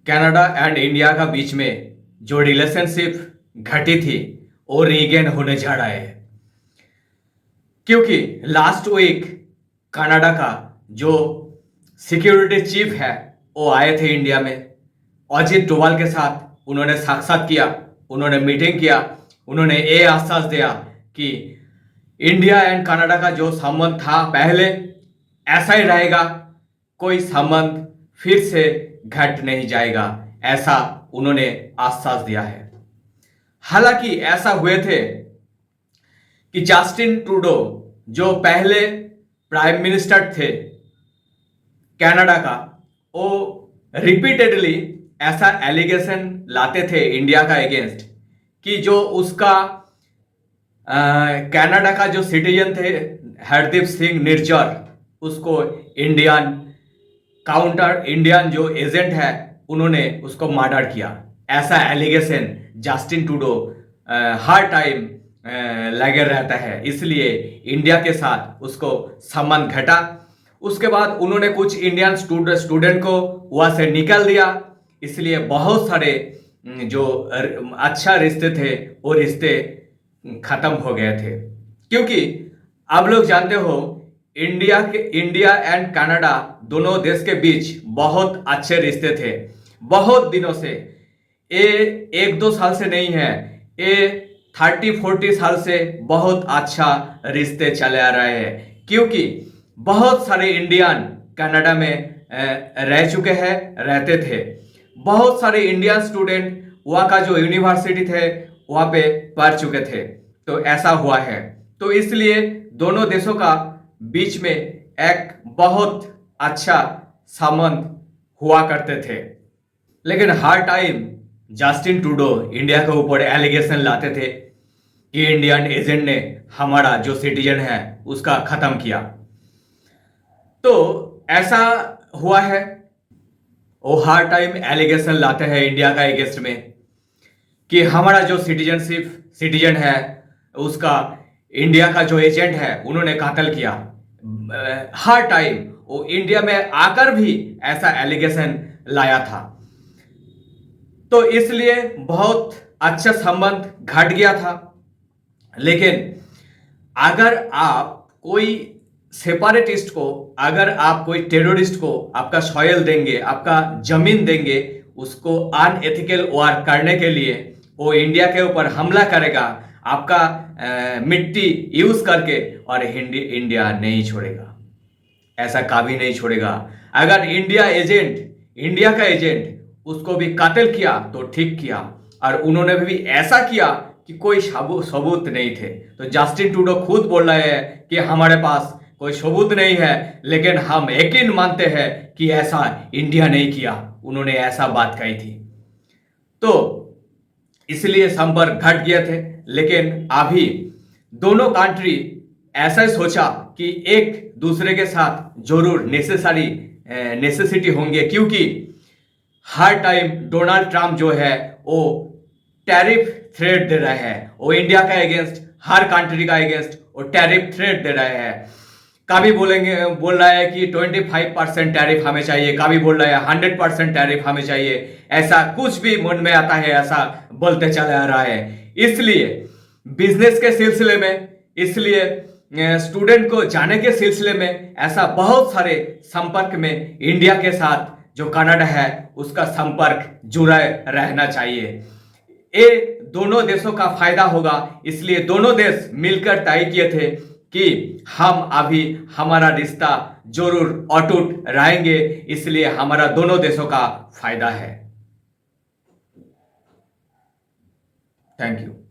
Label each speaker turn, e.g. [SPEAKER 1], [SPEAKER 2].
[SPEAKER 1] Canada and India का बीच में जो रिलेशनशिप घटी थी वो रीगेन होने जा रहा है, क्योंकि लास्ट वीक कनाडा का जो सिक्योरिटी चीफ है वो आए थे इंडिया में। अजित डोभाल के साथ उन्होंने साक्षात किया, उन्होंने मीटिंग किया, उन्होंने ये आश्वास दिया कि इंडिया एंड कनाडा का जो संबंध था पहले ऐसा ही रहेगा, कोई संबंध फिर से घट नहीं जाएगा, ऐसा उन्होंने आश्वास दिया है। हालांकि ऐसा हुए थे कि जस्टिन ट्रूडो जो पहले प्राइम मिनिस्टर थे कनाडा का, वो रिपीटेडली ऐसा एलिगेशन लाते थे इंडिया का अगेंस्ट कि जो उसका कनाडा का जो सिटीजन थे हरदीप सिंह निर्जर, उसको इंडियन जो एजेंट है उन्होंने उसको मर्डर किया। ऐसा एलिगेशन जस्टिन ट्रूडो हर टाइम लगे रहता है, इसलिए इंडिया के साथ उसको संबंध घटा। उसके बाद उन्होंने कुछ इंडियन स्टूडेंट को वहाँ से निकाल दिया, इसलिए बहुत सारे जो अच्छा रिश्ते थे वो रिश्ते खत्म हो गए थे। क्योंकि आप लोग जानते हो इंडिया एंड कनाडा दोनों देश के बीच बहुत अच्छे रिश्ते थे, बहुत दिनों से। ये 1-2 साल से नहीं है, ये 30-40 साल से बहुत अच्छा रिश्ते चले आ रहे हैं। क्योंकि बहुत सारे इंडियन कनाडा में रह चुके हैं, रहते थे। बहुत सारे इंडियन स्टूडेंट वहाँ का जो यूनिवर्सिटी थे वहाँ पे पढ़ चुके थे। तो ऐसा हुआ है, तो इसलिए दोनों देशों का बीच में एक बहुत अच्छा संबंध हुआ करते थे। लेकिन हर टाइम जस्टिन ट्रूडो इंडिया के ऊपर एलिगेशन लाते थे कि इंडियन एजेंट ने हमारा जो सिटीजन है उसका खत्म किया। तो ऐसा हुआ है, वो हर टाइम एलिगेशन लाते हैं इंडिया का अगेंस्ट में कि हमारा जो सिटीजन है उसका इंडिया का जो एजेंट है उन्होंने कत्ल किया। हर टाइम वो इंडिया में आकर भी ऐसा एलिगेशन लाया था। तो इसलिए बहुत अच्छा संबंध घट गया था। लेकिन अगर आप कोई सेपरेटिस्ट को, अगर आप कोई टेररिस्ट को आपका सॉयल देंगे, आपका जमीन देंगे, उसको अनएथिकल वार करने के लिए वो इंडिया के ऊपर हमला करेगा आपका मिट्टी यूज करके, और इंडिया नहीं छोड़ेगा, ऐसा कभी नहीं छोड़ेगा। अगर इंडिया का एजेंट उसको भी कत्ल किया तो ठीक किया, और उन्होंने भी ऐसा किया कि कोई सबूत नहीं थे। तो जस्टिन ट्रूडो खुद बोल रहे हैं कि हमारे पास कोई सबूत नहीं है, लेकिन हम यकीन मानते हैं कि ऐसा इंडिया नहीं किया, उन्होंने ऐसा बात कही थी। तो इसलिए संपर्क घट गए थे। लेकिन अभी दोनों कंट्री ऐसा सोचा कि एक दूसरे के साथ जरूर नेसेसिटी होंगे, क्योंकि हर टाइम डोनाल्ड ट्रंप जो है वो टैरिफ थ्रेट दे रहे हैं, वो इंडिया का अगेंस्ट, हर कंट्री का अगेंस्ट वो टैरिफ थ्रेट दे रहे हैं। कभी बोल रहा है कि 25% टैरिफ हमें चाहिए, कभी बोल रहा है 100% टैरिफ हमें चाहिए। ऐसा कुछ भी मन में आता है ऐसा बोलते चला आ रहा है। इसलिए बिजनेस के सिलसिले में, इसलिए स्टूडेंट को जाने के सिलसिले में ऐसा बहुत सारे संपर्क में इंडिया के साथ जो कनाडा है उसका संपर्क जुड़ा रहना चाहिए। ये दोनों देशों का फायदा होगा, इसलिए दोनों देश मिलकर तय किए थे कि हम अभी हमारा रिश्ता जरूर अटूट रहेंगे, इसलिए हमारा दोनों देशों का फायदा है। Thank you.